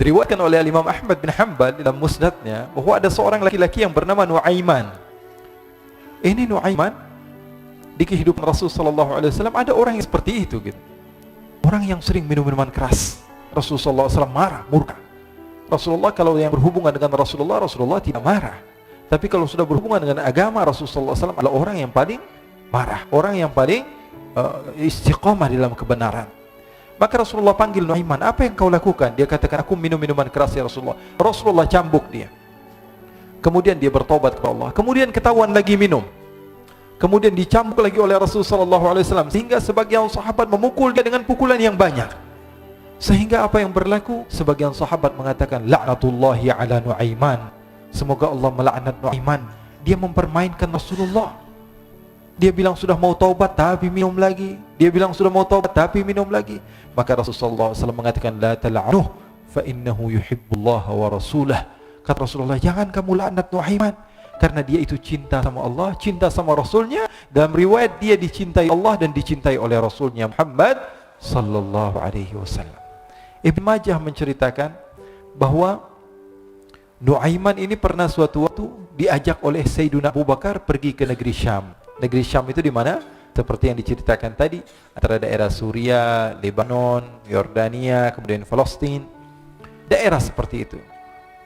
Diriwayatkan oleh Imam Ahmad bin Hanbal dalam musnadnya bahwa ada seorang laki-laki yang bernama Nuaiman. Ini Nuaiman di kehidupan Rasul sallallahu alaihi wasallam ada orang yang seperti itu gitu. Orang yang sering minum minuman keras. Rasulullah SAW marah, murka. Rasulullah kalau yang berhubungan dengan Rasulullah tidak marah. Tapi kalau sudah berhubungan dengan agama, Rasulullah SAW adalah orang yang paling marah, orang yang paling istiqamah dalam kebenaran. Maka Rasulullah panggil Nuaiman, apa yang kau lakukan? Dia katakan, aku minum minuman keras ya Rasulullah. Rasulullah cambuk dia. Kemudian dia bertobat kepada Allah. Kemudian ketahuan lagi minum. Kemudian dicambuk lagi oleh Rasulullah SAW, sehingga sebagian sahabat memukul dia dengan pukulan yang banyak. Sehingga apa yang berlaku? Sebagian sahabat mengatakan, la'natullahi ala Nuaiman. Semoga Allah melaknat Nuaiman. Dia mempermainkan Rasulullah. Dia bilang sudah mau taubat tapi minum lagi. Dia bilang sudah mau taubat tapi minum lagi. Maka Rasulullah SAW mengatakan, la tal'anuh fa innahu yuhibbullaha wa rasulah. Kata Rasulullah, jangan kamu laknat Nuaiman, karena dia itu cinta sama Allah, cinta sama Rasulnya. Dalam riwayat dia dicintai Allah dan dicintai oleh Rasulnya Muhammad sallallahu alaihi wasallam. Ibn Majah menceritakan bahwa Nuaiman ini pernah suatu waktu diajak oleh Sayyidina Abu Bakar pergi ke negeri Syam. Negeri Syam itu di mana? Seperti yang diceritakan tadi, antara daerah Suria, Lebanon, Yordania, kemudian Palestina. Daerah seperti itu.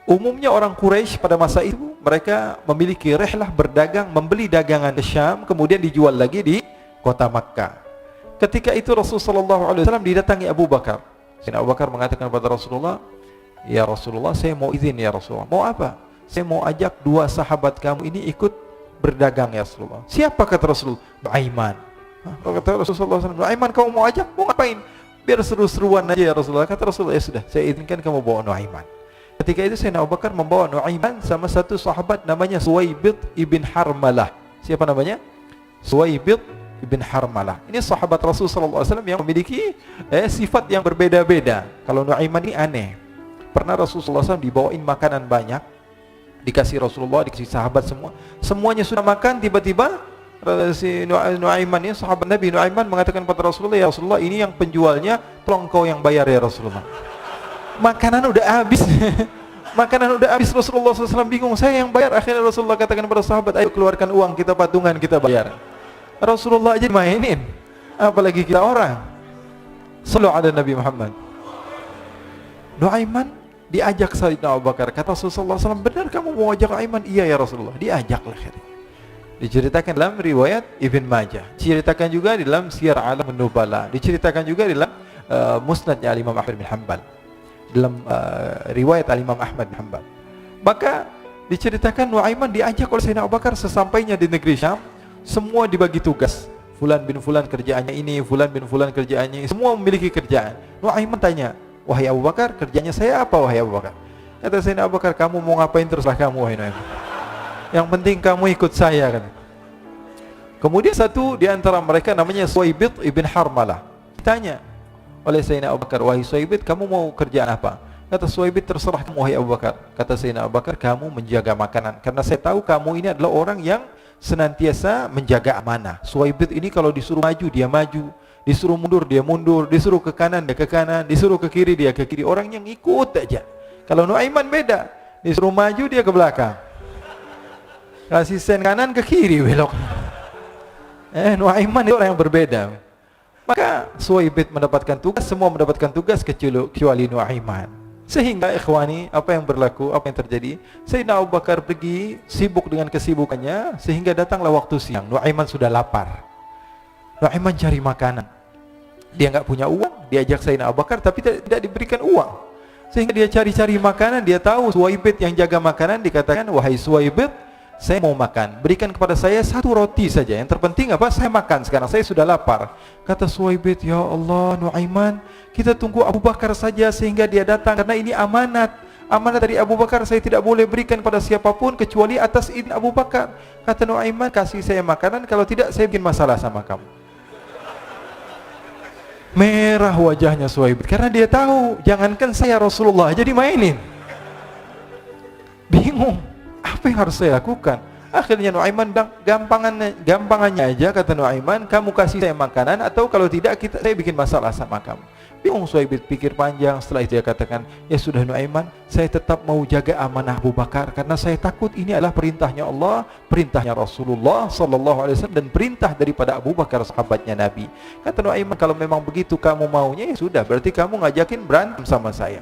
Umumnya orang Quraisy pada masa itu mereka memiliki rihlah berdagang, membeli dagangan ke Syam, kemudian dijual lagi di kota Makkah. Ketika itu Rasulullah SAW didatangi Abu Bakar. Sayyidina Abu Bakar mengatakan kepada Rasulullah, ya Rasulullah, saya mau izin ya Rasulullah. Mau apa? Saya mau ajak dua sahabat kamu ini ikut berdagang ya Rasulullah. Siapa kata Rasulullah? Nuaiman. Kata Rasulullah SAW, Nuaiman kamu mau ajak? Mau ngapain? Biar seru-seruan aja ya Rasulullah. Kata Rasulullah, ya sudah, saya izinkan kamu bawa Nuaiman. Ketika itu Sayyidina Abu Bakar membawa Nuaiman sama satu sahabat namanya Suwaibid ibn Harmalah. Siapa namanya? Suwaibid ibn Harmalah. Ini sahabat Rasulullah SAW yang memiliki sifat yang berbeda-beda. Kalau Nuaiman ini aneh. Pernah Rasulullah SAW dibawain makanan banyak, dikasih Rasulullah, dikasih sahabat semua. Semuanya sudah makan, tiba-tiba si Nuaiman ini, sahabat Nabi Nuaiman mengatakan kepada Rasulullah, ya Rasulullah, ini yang penjualnya, tolong kau yang bayar ya Rasulullah. Makanan udah habis. Makanan udah habis, Rasulullah SAW bingung, saya yang bayar. Akhirnya Rasulullah katakan kepada sahabat, ayo keluarkan uang, kita patungan, kita bayar. Rasulullah aja dimainin, apalagi kita orang. Sallallahu ala Nabi Muhammad. Nuaiman diajak Sayyidina Abu Bakar. Kata Rasulullah SAW, benar kamu mau ajak Nuaiman? Iya ya Rasulullah. Diajaklah akhirnya. Diceritakan dalam riwayat Ibn Majah, diceritakan juga di dalam Siyar A'lam An-Nubala, diceritakan juga di dalam musnadnya Imam Ahmad bin Hanbal, dalam riwayat Imam Ahmad bin Hanbal. Maka diceritakan Nuaiman diajak oleh Sayyidina Abu Bakar. Sesampainya di negeri Syam, semua dibagi tugas. Fulan bin Fulan kerjaannya ini, Fulan bin Fulan kerjaannya ini, semua memiliki kerjaan. Nuaiman tanya, wahai Abu Bakar, kerjanya saya apa wahai Abu Bakar? Kata Sayyidina Abu Bakar, kamu mau ngapain terserah kamu wahai Nuaiman. Yang penting kamu ikut saya kan. Kemudian satu di antara mereka namanya Suwaibid ibn Harmalah. Ditanya oleh Sayyidina Abu Bakar, wahai Suwaibid, kamu mau kerjaan apa? Kata Suwaibid, terserah kamu wahai Abu Bakar. Kata Sayyidina Abu Bakar, kamu menjaga makanan, karena saya tahu kamu ini adalah orang yang senantiasa menjaga amanah. Suwaibid ini kalau disuruh maju dia maju, disuruh mundur dia mundur, disuruh ke kanan dia ke kanan, disuruh ke kiri dia ke kiri. Orang yang ikut aja. Kalau Nuaiman beda, disuruh maju dia ke belakang, kasih sen kanan ke kiri belok. Nuaiman itu orang yang berbeda. Maka Suwaibid mendapatkan tugas, semua mendapatkan tugas kecuali Nuaiman. Sehingga ikhwani, apa yang berlaku, apa yang terjadi? Sayyidina Abu Bakar pergi sibuk dengan kesibukannya, sehingga datanglah waktu siang. Nuaiman sudah lapar. Nuaiman cari makanan. Dia enggak punya uang, diajak Sayyidina Abu Bakar tapi tidak diberikan uang. Sehingga dia cari-cari makanan, dia tahu Suwaibid yang jaga makanan, dikatakan, wahai Suwaibid, saya mau makan, berikan kepada saya satu roti saja. Yang terpenting apa? Saya makan sekarang, saya sudah lapar. Kata Suwaibid, ya Allah Nuaiman, kita tunggu Abu Bakar saja sehingga dia datang, karena ini amanat. Amanat dari Abu Bakar, saya tidak boleh berikan pada siapapun kecuali atas izin Abu Bakar. Kata Nuaiman, kasih saya makanan, kalau tidak saya bikin masalah sama kamu. Merah wajahnya Suwaibid, karena dia tahu, jangankan saya, Rasulullah jadi mainin. Bingung. Apa yang harus saya lakukan? Akhirnya Nuaiman bilang, gampangannya aja, kata Nuaiman, kamu kasih saya makanan, atau kalau tidak saya bikin masalah sama kamu. Bingung Suhaib pikir panjang. Setelah itu dia katakan, ya sudah Nuaiman, saya tetap mau jaga amanah Abu Bakar, karena saya takut ini adalah perintahnya Allah, perintahnya Rasulullah sallallahu alaihi wasallam, dan perintah daripada Abu Bakar sahabatnya Nabi. Kata Nuaiman, kalau memang begitu kamu maunya, ya sudah, berarti kamu ngajakin berantem sama saya.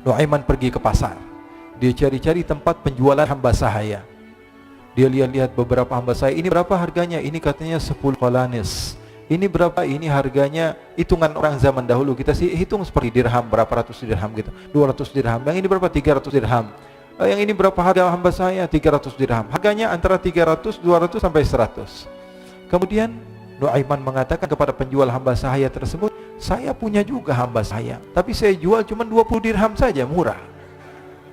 Nuaiman pergi ke pasar. Dia cari-cari tempat penjualan hamba sahaya. Dia lihat-lihat beberapa hamba sahaya. Ini berapa harganya? Ini katanya 10 qalanis. Ini berapa? Ini harganya, hitungan orang zaman dahulu kita sih hitung seperti dirham, berapa ratus dirham gitu, 200 dirham. Yang ini berapa? 300 dirham. Yang ini berapa harga hamba saya? 300 dirham. Harganya antara 300, 200 sampai 100. Kemudian Nuaiman mengatakan kepada penjual hamba sahaya tersebut, saya punya juga hamba saya, tapi saya jual cuma 20 dirham saja, murah.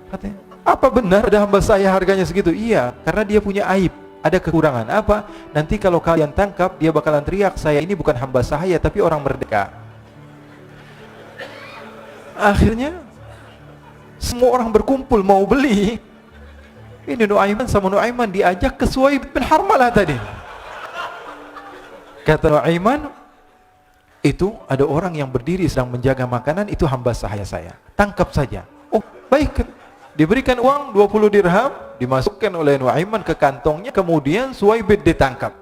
Katanya, apa benar ada hamba saya harganya segitu? Iya, karena dia punya aib, ada kekurangan. Apa? Nanti kalau kalian tangkap, dia bakalan teriak, saya ini bukan hamba sahaya, tapi orang merdeka. Akhirnya semua orang berkumpul mau beli. Ini Nuaiman sama Nuaiman diajak ke Suhaib bin Harmalah tadi. Kata Nuaiman, itu ada orang yang berdiri sedang menjaga makanan, itu hamba sahaya saya, tangkap saja. Oh baik. Diberikan uang 20 dirham, dimasukkan oleh Nuaiman ke kantongnya, kemudian Suhaib ditangkap.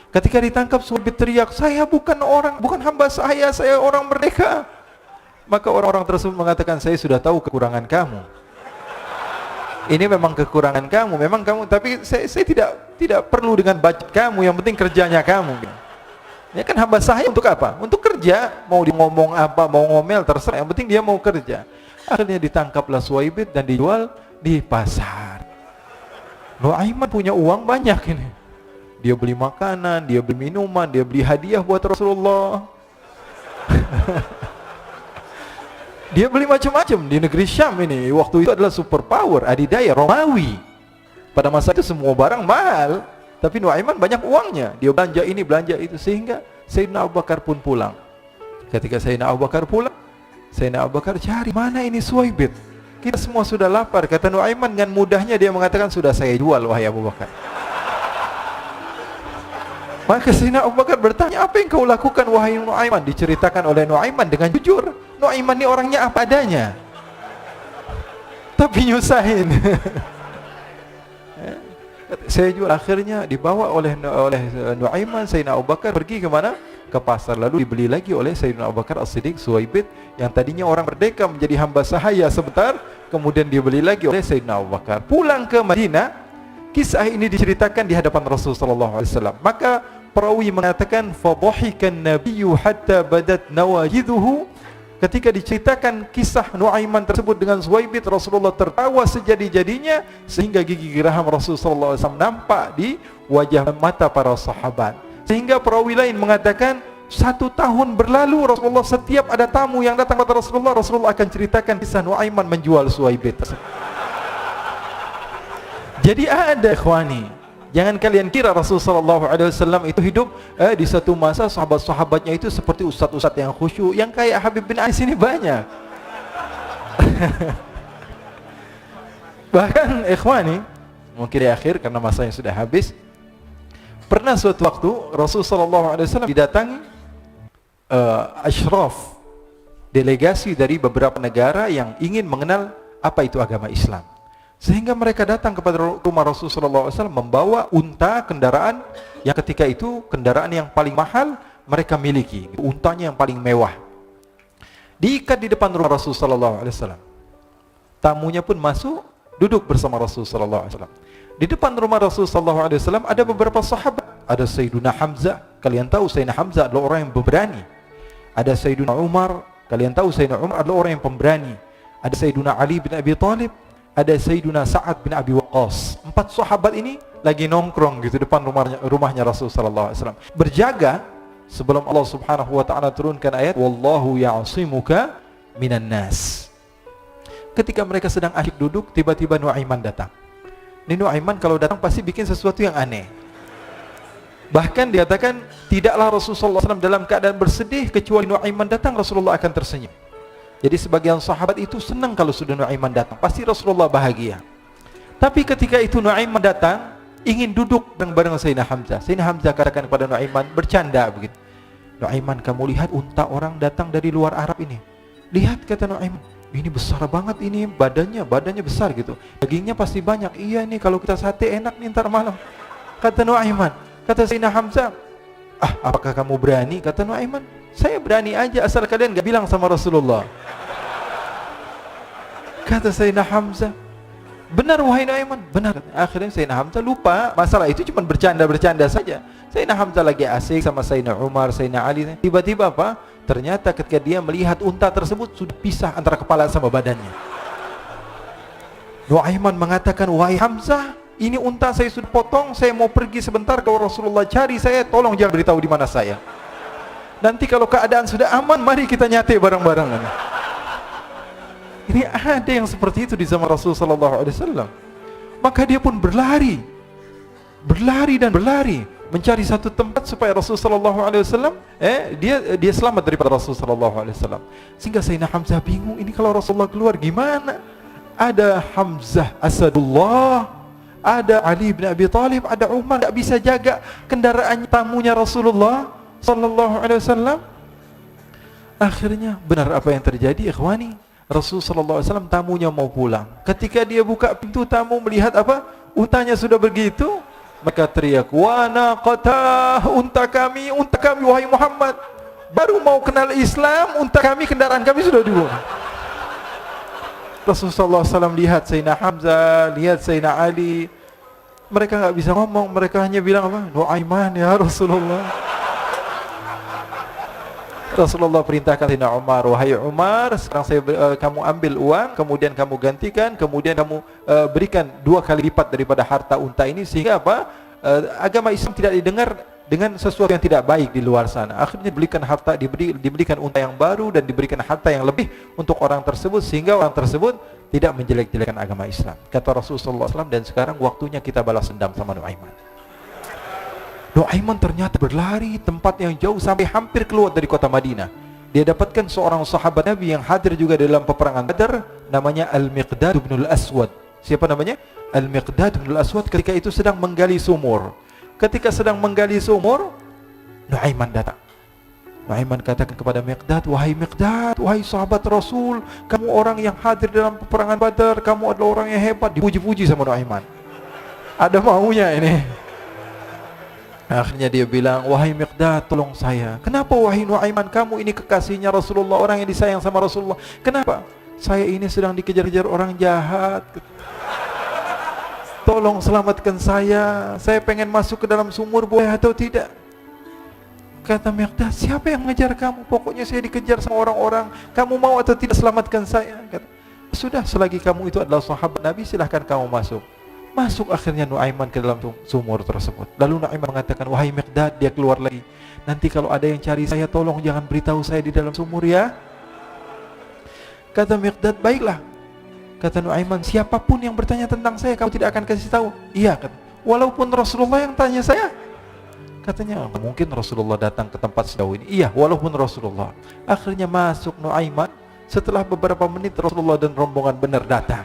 Ketika ditangkap, Suhaib teriak, saya bukan hamba saya orang merdeka. Maka orang-orang tersebut mengatakan, saya sudah tahu kekurangan kamu. Ini memang kekurangan kamu, memang kamu, tapi saya tidak perlu dengan budget kamu, yang penting kerjanya kamu. Ini kan hamba sahaya untuk apa? Untuk kerja, mau dia ngomong apa, mau ngomel, terserah, yang penting dia mau kerja. Akhirnya ditangkaplah Suhaib dan dijual di pasar. Nuaiman punya uang banyak ini. Dia beli makanan, dia beli minuman, dia beli hadiah buat Rasulullah. Dia beli macam-macam di negeri Syam ini. Waktu itu adalah superpower, adidaya Romawi. Pada masa itu semua barang mahal, tapi Nuaiman banyak uangnya. Dia belanja ini, belanja itu, sehingga Sayyidina Abu Bakar pun pulang. Ketika Sayyidina Abu Bakar pulang, Sayyidina Abu Bakar cari, mana ini Suhaib? Kita semua sudah lapar. Kata Nuaiman dengan mudahnya dia mengatakan, sudah saya jual wahai Abu Bakar. Maka Sayyidina Abu Bakar bertanya, apa yang kau lakukan wahai Nuaiman? Diceritakan oleh Nuaiman dengan jujur. Nuaiman ini orangnya apa adanya, tapi nyusahin. Saya jual. Akhirnya dibawa oleh Nuaiman, Sayyidina Abu Bakar pergi ke mana? Ke pasar, lalu dibeli lagi oleh Sayyidina Abu Bakar As-Siddiq. Suhaib yang tadinya orang merdeka menjadi hamba sahaya sebentar, kemudian dibeli lagi oleh Sayyidina Abu Bakar. Pulang ke Madinah, kisah ini diceritakan di hadapan Rasulullah sallallahu alaihi wasallam. Maka perawi mengatakan, fadhahikan nabiyyu hatta badat nawajiduhu. Ketika diceritakan kisah Nuaiman tersebut dengan Suhaib, Rasulullah tertawa sejadi-jadinya sehingga gigi geraham Rasulullah sallallahu alaihi wasallam nampak di wajah mata para sahabat. Sehingga perawi lain mengatakan, 1 tahun berlalu Rasulullah, setiap ada tamu yang datang kepada Rasulullah, Rasulullah akan ceritakan kisah Nuaiman menjual Suhaib. Jadi ada ikhwani, jangan kalian kira Rasulullah SAW itu hidup di satu masa sahabat-sahabatnya itu seperti ustadz-ustadz yang khusyuk, yang kayak Habib bin Ais ini banyak. Bahkan ikhwani, mungkin di akhir karena masanya sudah habis, pernah suatu waktu Rasulullah SAW didatangi asyraf, delegasi dari beberapa negara yang ingin mengenal apa itu agama Islam. Sehingga mereka datang kepada rumah Rasulullah SAW membawa unta, kendaraan yang ketika itu kendaraan yang paling mahal mereka miliki, untanya yang paling mewah. Diikat di depan rumah Rasulullah SAW. Tamunya pun masuk, duduk bersama Rasulullah SAW. Di depan rumah Rasulullah SAW ada beberapa sahabat. Ada Sayyiduna Hamzah, kalian tahu Sayyidina Hamzah adalah orang yang pemberani. Ada Sayyiduna Umar, kalian tahu Sayyidina Umar adalah orang yang pemberani. Ada Sayyiduna Ali bin Abi Thalib, ada Sayyiduna Sa'ad bin Abi Waqqas. 4 sahabat ini lagi nongkrong gitu depan rumahnya Rasulullah SAW, berjaga sebelum Allah Subhanahu wa taala turunkan ayat wallahu ya'simuka minan nas. Ketika mereka sedang asyik duduk, tiba-tiba Nuaiman datang. Ini Nuaiman kalau datang pasti bikin sesuatu yang aneh. Bahkan dikatakan tidaklah Rasulullah SAW dalam keadaan bersedih, kecuali Nuaiman datang Rasulullah akan tersenyum. Jadi sebagian sahabat itu senang kalau sudah Nuaiman datang, pasti Rasulullah bahagia. Tapi ketika itu Nuaiman datang, ingin duduk bareng Sayyidina Hamzah. Sayyidina Hamzah katakan kepada Nuaiman, bercanda begitu. Nuaiman, kamu lihat unta orang datang dari luar Arab ini. Lihat, kata Nuaiman, ini besar banget ini, badannya besar gitu. Dagingnya pasti banyak. Iya nih, kalau kita sate enak nih ntar malam. Kata Nuaiman. Kata Sayyidina Hamzah, apakah kamu berani? Kata Nuaiman, saya berani aja asal kalian gak bilang sama Rasulullah. Kata Sayyidina Hamzah, benar wahai Nuaiman, benar. Akhirnya Sayyidina Hamzah lupa masalah itu, cuma bercanda saja. Sayyidina Hamzah lagi asik sama Sayyidina Umar, Sayyidina Ali. Tiba-tiba apa? Ternyata ketika dia melihat unta tersebut sudah pisah antara kepala sama badannya. Nuaiman mengatakan, wahai Hamzah, ini unta saya sudah potong, saya mau pergi sebentar, kalau Rasulullah cari saya, tolong jangan beritahu di mana saya. Nanti kalau keadaan sudah aman, mari kita nyate bareng-bareng. Ini ada yang seperti itu di zaman Rasulullah SAW. Maka dia pun berlari dan berlari mencari satu tempat supaya Rasulullah SAW dia selamat daripada Rasulullah SAW. Sehingga Sayyidina Hamzah bingung, ini kalau Rasulullah keluar gimana? Ada Hamzah Asadullah, ada Ali bin Abi Thalib, ada Umar, tidak bisa jaga kendaraan tamunya Rasulullah SAW. Akhirnya benar apa yang terjadi, ikhwani. Rasulullah SAW tamunya mau pulang. Ketika dia buka pintu tamu melihat apa? Untanya sudah begitu, maka teriak, wa naqatah, unta kami wahai Muhammad. Baru mau kenal Islam, unta kami, kendaraan kami sudah dibuang. Rasulullah SAW lihat Sayyidina Hamzah, lihat Sayyidina Ali. Mereka nggak bisa ngomong, mereka hanya bilang apa? Nuaiman ya Rasulullah. Rasulullah perintahkan Sayyidina Umar, wahai Umar, sekarang kamu ambil uang, kemudian kamu gantikan, kemudian kamu berikan 2 kali lipat daripada harta unta ini, sehingga apa? Agama Islam tidak didengar dengan sesuatu yang tidak baik di luar sana. Akhirnya diberikan harta, diberikan unta yang baru dan diberikan harta yang lebih untuk orang tersebut, sehingga orang tersebut tidak menjelek-jelekan agama Islam. Kata Rasulullah SAW, dan sekarang waktunya kita balas dendam sama Nuaiman. Nuaiman ternyata berlari tempat yang jauh sampai hampir keluar dari kota Madinah. Dia dapatkan seorang sahabat Nabi yang hadir juga dalam peperangan Badar, namanya Al-Miqdad bin Al-Aswad. Siapa namanya? Al-Miqdad bin Al-Aswad. Ketika itu sedang menggali sumur. Ketika sedang menggali sumur, Nuaiman datang. Nuaiman katakan kepada Miqdad, wahai Miqdad, wahai sahabat Rasul, kamu orang yang hadir dalam peperangan Badar, kamu adalah orang yang hebat. Dipuji-puji sama Nuaiman. Ada maunya ini. Akhirnya dia bilang, wahai Miqdad, tolong saya. Kenapa wahai Nuaiman, kamu ini kekasihnya Rasulullah, orang yang disayang sama Rasulullah. Kenapa? Saya ini sedang dikejar-kejar orang jahat. Tolong selamatkan saya. Saya pengen masuk ke dalam sumur, boleh atau tidak? Kata Miqdad, siapa yang mengejar kamu? Pokoknya saya dikejar sama orang-orang. Kamu mau atau tidak selamatkan saya? Kata, sudah, selagi kamu itu adalah sahabat Nabi, silahkan kamu masuk. Masuk akhirnya Nuaiman ke dalam sumur tersebut. Lalu Nuaiman mengatakan, wahai Miqdad, dia keluar lagi. Nanti kalau ada yang cari saya, tolong jangan beritahu saya di dalam sumur ya. Kata Miqdad, baiklah. Kata Nuaiman, siapapun yang bertanya tentang saya, kamu tidak akan kasih tahu. Iya, kata. Walaupun Rasulullah yang tanya saya. Katanya, mungkin Rasulullah datang ke tempat sejauh ini. Iya, walaupun Rasulullah. Akhirnya masuk Nuaiman. Setelah beberapa menit, Rasulullah dan rombongan benar datang.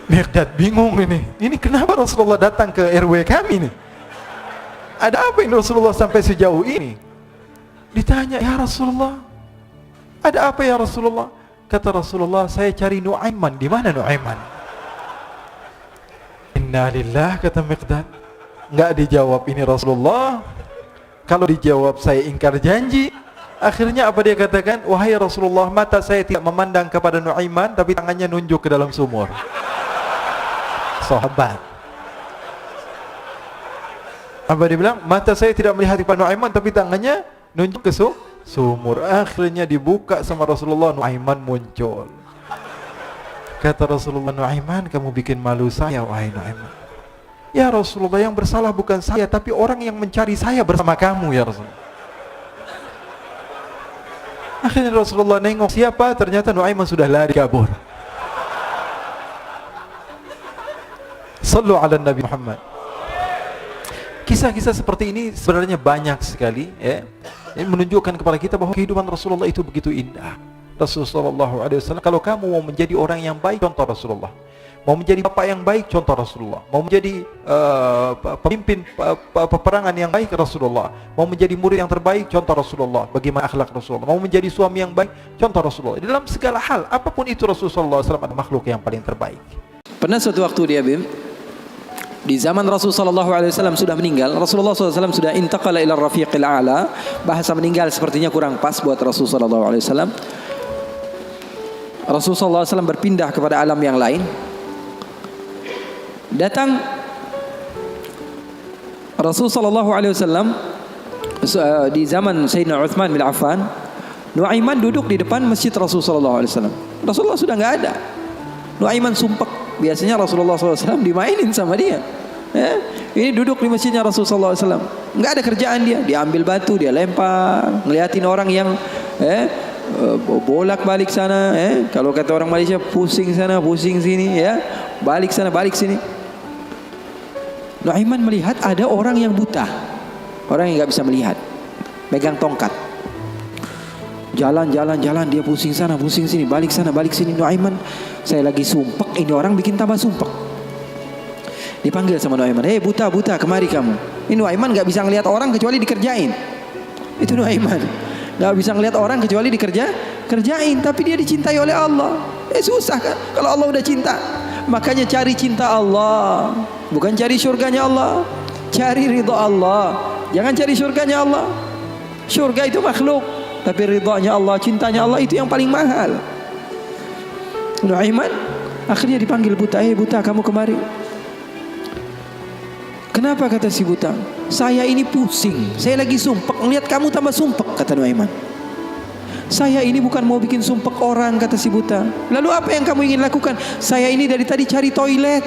Miqdad bingung ini. Ini kenapa Rasulullah datang ke RW kami nih? Ada apa ini Rasulullah sampai sejauh ini? Ditanya, ya Rasulullah, ada apa ya Rasulullah? Kata Rasulullah, saya cari Nuaiman. Di mana Nuaiman? Innalillah, kata Miqdad. Enggak dijawab ini Rasulullah. Kalau dijawab saya ingkar janji. Akhirnya apa dia katakan? Wahai Rasulullah, mata saya tidak memandang kepada Nuaiman, tapi tangannya nunjuk ke dalam sumur. Sahabat. Apa dia bilang? Mata saya tidak melihat kepada Nuaiman, tapi tangannya nunjuk ke sumur. Akhirnya dibuka sama Rasulullah, Nuaiman muncul. Kata Rasulullah, Nuaiman, kamu bikin malu saya, wahai Nuaiman. Ya Rasulullah, yang bersalah bukan saya, tapi orang yang mencari saya bersama kamu ya Rasulullah. Akhirnya Rasulullah nengok, siapa? Ternyata Nuaiman sudah lari kabur. Sallu ala Nabi Muhammad. Kisah-kisah seperti ini sebenarnya banyak sekali ya. Ini menunjukkan kepada kita bahwa kehidupan Rasulullah itu begitu indah. Rasulullah SAW, kalau kamu mau menjadi orang yang baik, contoh Rasulullah. Mau menjadi bapak yang baik, contoh Rasulullah. Mau menjadi pemimpin peperangan yang baik, Rasulullah. Mau menjadi murid yang terbaik, contoh Rasulullah. Bagaimana akhlak Rasulullah. Mau menjadi suami yang baik, contoh Rasulullah. Dalam segala hal, apapun itu Rasulullah SAW adalah makhluk yang paling terbaik. Pernah suatu waktu dia di zaman Rasulullah SAW sudah meninggal. Rasulullah SAW sudah intaqala ila rafiqil a'la. Bahasa meninggal sepertinya kurang pas buat Rasulullah SAW. Rasulullah SAW berpindah kepada alam yang lain. Datang Rasulullah SAW di zaman Sayyidina Uthman bin Affan. Nuaiman duduk di depan masjid Rasulullah SAW. Rasulullah sudah nggak ada. Nuaiman sumpek. Biasanya Rasulullah SAW dimainin sama dia. Ini duduk di masjidnya Rasulullah SAW. Nggak ada kerjaan dia. Dia ambil batu, dia lempar, ngeliatin orang yang bolak balik sana. Kalau kata orang Malaysia, pusing sana, pusing sini, balik sana, balik sini. Nuaiman melihat ada orang yang buta, orang yang nggak bisa melihat, megang tongkat. Jalan, dia pusing sana, pusing sini, balik sana, balik sini. Nuaiman, saya lagi sumpek, ini orang bikin tambah sumpek. Dipanggil sama Nuaiman, hei buta, kemari kamu. Ini Nuaiman nggak bisa ngelihat orang kecuali dikerjain. Itu Nuaiman, nggak bisa ngelihat orang kecuali kerjain. Tapi dia dicintai oleh Allah. Susah kan? Kalau Allah udah cinta, makanya cari cinta Allah, bukan cari surganya Allah. Cari ridha Allah, jangan cari surganya Allah. Surga itu makhluk, tapi ridhanya Allah, cintanya Allah itu yang paling mahal. Nuaiman akhirnya dipanggil buta, buta kamu kemari. Kenapa, kata si buta? Saya ini pusing, saya lagi sumpek, ngelihat kamu tambah sumpek, kata Nuaiman. Saya ini bukan mau bikin sumpek orang, kata si buta. Lalu apa yang kamu ingin lakukan? Saya ini dari tadi cari toilet,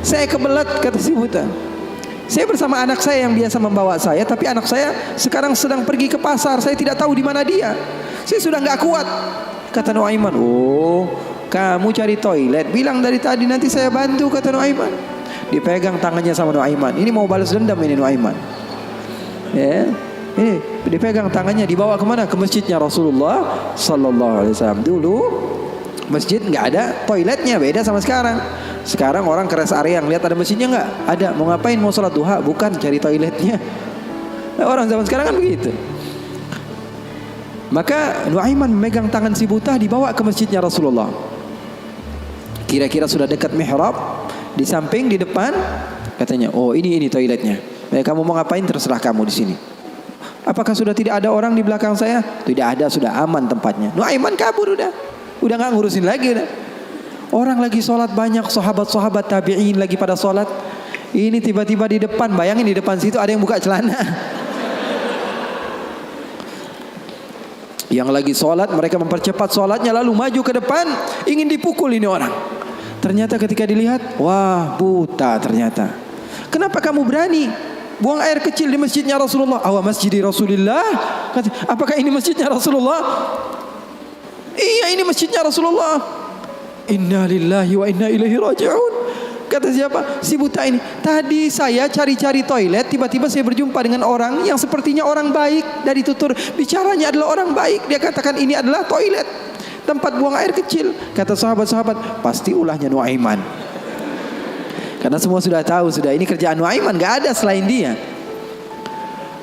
saya kebelet, kata si buta. Saya bersama anak saya yang biasa membawa saya, tapi anak saya sekarang sedang pergi ke pasar, saya tidak tahu di mana dia. Saya sudah nggak kuat, kata Nuaiman. Oh, kamu cari toilet, bilang dari tadi, nanti saya bantu, kata Nuaiman. Dipegang tangannya sama Nuaiman. Ini mau balas dendam ini Nuaiman. Ini dipegang tangannya, dibawa kemana? Ke masjidnya Rasulullah Sallallahu Alaihi Wasallam. Dulu masjid nggak ada toiletnya, beda sama sekarang. Sekarang orang ke rest area ngeliat ada masjidnya nggak? Ada. Mau ngapain? Mau sholat duha? Bukan, cari toiletnya. Orang zaman sekarang kan begitu. Maka Nuaiman memegang tangan si buta, dibawa ke masjidnya Rasulullah. Kira-kira sudah dekat mihrab. Di samping, di depan, katanya, oh ini toiletnya. Kamu mau ngapain terserah kamu di sini. Apakah sudah tidak ada orang di belakang saya? Tidak ada, sudah aman tempatnya. Nuaiman kabur udah nggak ngurusin lagi udah. Orang lagi sholat banyak, sahabat-sahabat tabi'in lagi pada sholat. Ini tiba-tiba di depan, bayangin di depan situ ada yang buka celana. Yang lagi sholat, mereka mempercepat sholatnya lalu maju ke depan, ingin dipukul ini orang. Ternyata ketika dilihat, wah buta ternyata. Kenapa kamu berani buang air kecil di masjidnya Rasulullah? Awa masjidi Rasulullah. Apakah ini masjidnya Rasulullah? Iya, ini masjidnya Rasulullah. Inna lillahi wa inna ilaihi raji'un. Kata siapa? Si buta ini. Tadi saya cari-cari toilet, tiba-tiba saya berjumpa dengan orang yang sepertinya orang baik. Dari tutur bicaranya adalah orang baik. Dia katakan ini adalah toilet, tempat buang air kecil. Kata sahabat-sahabat, pasti ulahnya Nuaiman. Karena semua sudah tahu, sudah ini kerjaan Nuaiman, gak ada selain dia.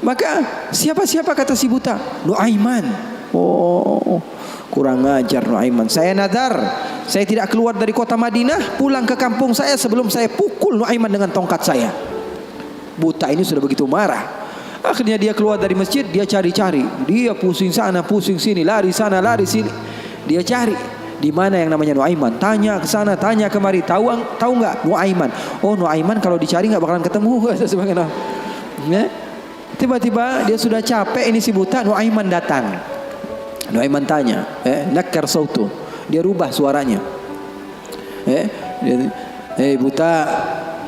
Maka siapa-siapa, kata si buta? Nuaiman. Oh, kurang ajar Nuaiman. Saya nadar, saya tidak keluar dari kota Madinah, pulang ke kampung saya sebelum saya pukul Nuaiman dengan tongkat saya. Buta ini sudah begitu marah. Akhirnya dia keluar dari masjid, dia cari-cari. Dia pusing sana, pusing sini, lari sana, lari sini. Dia cari di mana yang namanya Nuaiman. Tanya ke sana, tanya kemari. Tahu nggak Nuaiman? Oh, Nuaiman kalau dicari nggak bakalan ketemu. Tiba-tiba dia sudah capek, ini si buta. Nuaiman datang. Nuaiman tanya, nakar sautu. Dia rubah suaranya. Buta,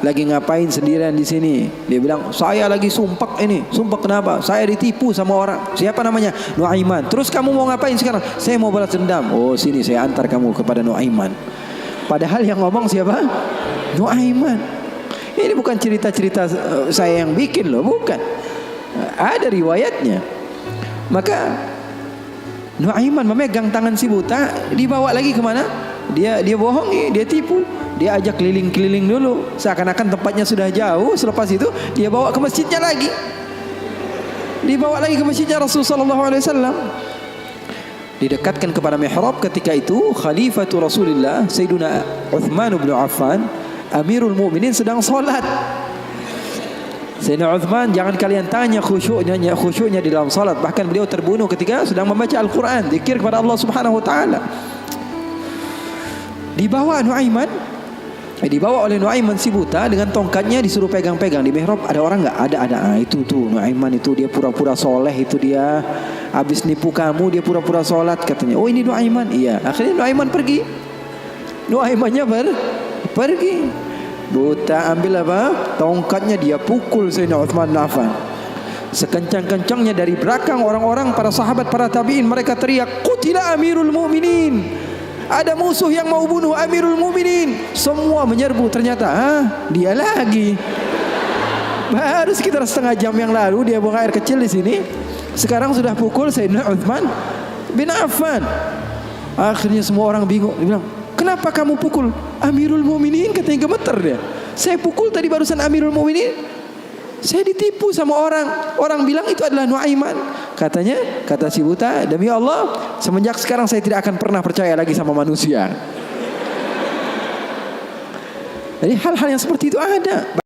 lagi ngapain sendirian di sini? Dia bilang, saya lagi sumpek ini. Sumpek kenapa? Saya ditipu sama orang. Siapa namanya? Nuaiman. Terus kamu mau ngapain sekarang? Saya mau balas dendam. Oh, sini saya antar kamu kepada Nuaiman. Padahal yang ngomong siapa? Nuaiman. Ini bukan cerita-cerita saya yang bikin loh, bukan. Ada riwayatnya. Maka Nuaiman memegang tangan si buta, dibawa lagi kemana? Dia bohongi, dia tipu. dia ajak keliling-keliling dulu, seakan-akan tempatnya sudah jauh. Selepas itu dia bawa ke masjidnya lagi, dibawa lagi ke masjidnya Rasulullah SAW. Didekatkan kepada mihrab. Ketika itu Khalifatul Rasulullah Sayyiduna Uthman bin Affan, Amirul Mukminin, sedang salat. Sayyidina Uthman, jangan kalian tanya khusyuknya di dalam salat. Bahkan beliau terbunuh ketika sedang membaca Al-Quran, zikir kepada Allah Subhanahu wa taala. Dibawa oleh Nuaiman si buta dengan tongkatnya, disuruh pegang-pegang. Di mihrab ada orang enggak? Ada. Itu tuh Nuaiman itu, dia pura-pura soleh itu, dia habis nipu kamu, dia pura-pura sholat katanya. Oh, ini Nuaiman. Iya. Akhirnya Nuaiman pergi. Nuaimannya pergi. Buta ambil apa? Tongkatnya, dia pukul Sayyidina Uthman bin Affan. Sekencang-kencangnya dari belakang orang-orang, para sahabat, para tabi'in, mereka teriak, "Qutila Amirul Mukminin." Ada musuh yang mau bunuh Amirul Mukminin. Semua menyerbu. Ternyata dia lagi. Baru sekitar setengah jam yang lalu dia buang air kecil di sini. Sekarang sudah pukul Sayyidina Uthman bin Affan. Akhirnya semua orang bingung. Dia bilang, "Kenapa kamu pukul Amirul Mukminin?" Katanya gemeter dia. "Saya pukul tadi barusan Amirul Mukminin. Saya ditipu sama orang. Orang bilang itu adalah Nuaiman." Katanya, kata si buta, "Demi Allah, semenjak sekarang saya tidak akan pernah percaya lagi sama manusia." Jadi hal-hal yang seperti itu ada.